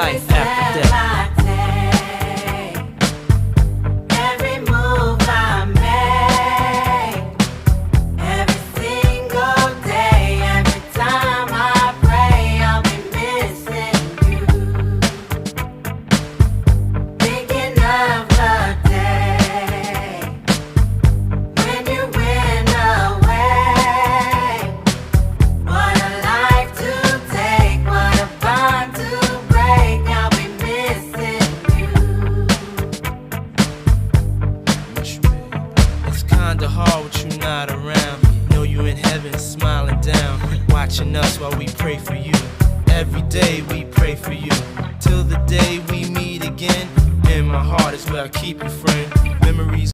life after death. Kinda hard with you not around. Know you in heaven smiling down, watching us while we pray for you. Every day we pray for you, till the day we meet again. In my heart is where I keep you, friend. Memories